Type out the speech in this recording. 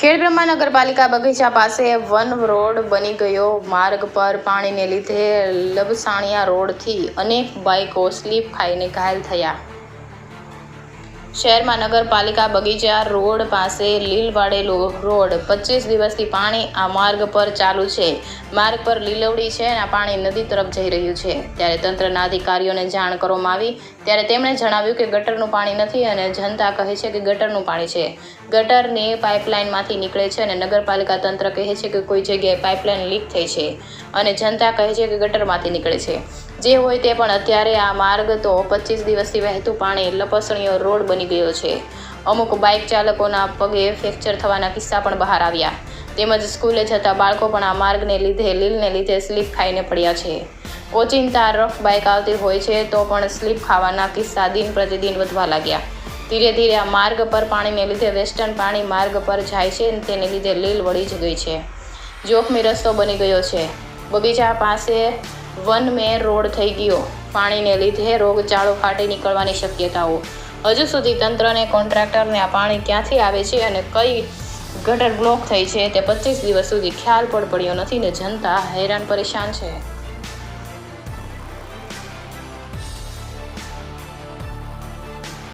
ખેડબ્રહ્મા નગરપાલિકા બગીચા પાસે વન રોડ બની ગયો. માર્ગ પર પાણીને લીધે લબસાણિયા રોડથી અનેક બાઇકો સ્લીપ ખાઈને ઘાયલ થયા. શહેરમાં નગરપાલિકા બગીચા રોડ પાસે લીલવાડેલો રોડ 25 દિવસથી પાણી આ માર્ગ પર ચાલુ છે. માર્ગ પર લીલવડી છે અને આ પાણી નદી તરફ જઈ રહ્યું છે. ત્યારે તંત્રના અધિકારીઓને જાણ કરવામાં આવી ત્યારે તેમણે જણાવ્યું કે ગટરનું પાણી નથી અને જનતા કહે છે કે ગટરનું પાણી છે. ગટરની પાઇપલાઇનમાંથી નીકળે છે અને નગરપાલિકા તંત્ર કહે છે કે કોઈ જગ્યાએ પાઇપલાઇન લીક થઈ છે અને જનતા કહે છે કે ગટરમાંથી નીકળે છે. જે હોય તે પણ અત્યારે આ માર્ગ તો 25 દિવસથી વહેતું પાણી લપસણીયો રોડ બની ગયો છે. અમુક બાઇક ચાલકોના પગે ફ્રેક્ચર થવાના કિસ્સા પણ બહાર આવ્યા. તેમજ સ્કૂલે જતા બાળકો પણ આ માર્ગને લીધે લીલને લીધે સ્લીપ ખાઈને પડ્યા છે. ઓચિંતા રફ બાઇક આવતી હોય છે તો પણ સ્લીપ ખાવાના કિસ્સા દિન પ્રતિદિન વધવા લાગ્યા. ધીરે ધીરે આ માર્ગ પર પાણીને લીધે વેસ્ટર્ન પાણી માર્ગ પર જાય છે અને તેને લીધે લીલ વળી જ ગઈ છે. જોખમી રસ્તો બની ગયો છે. બગીચા પાસે વન મે રોડ થઈ ગયો. પાણીને લીધે રોગચાળો ફાટી નીકળવાની શક્યતાઓ. હજુ સુધી તંત્રને કોન્ટ્રાક્ટરને આ પાણી ક્યાંથી આવે છે અને કઈ ગટર બ્લોક થઈ છે તે 25 દિવસ સુધી ખ્યાલ પણ પડ્યો નથી ને જનતા હેરાન પરેશાન છે.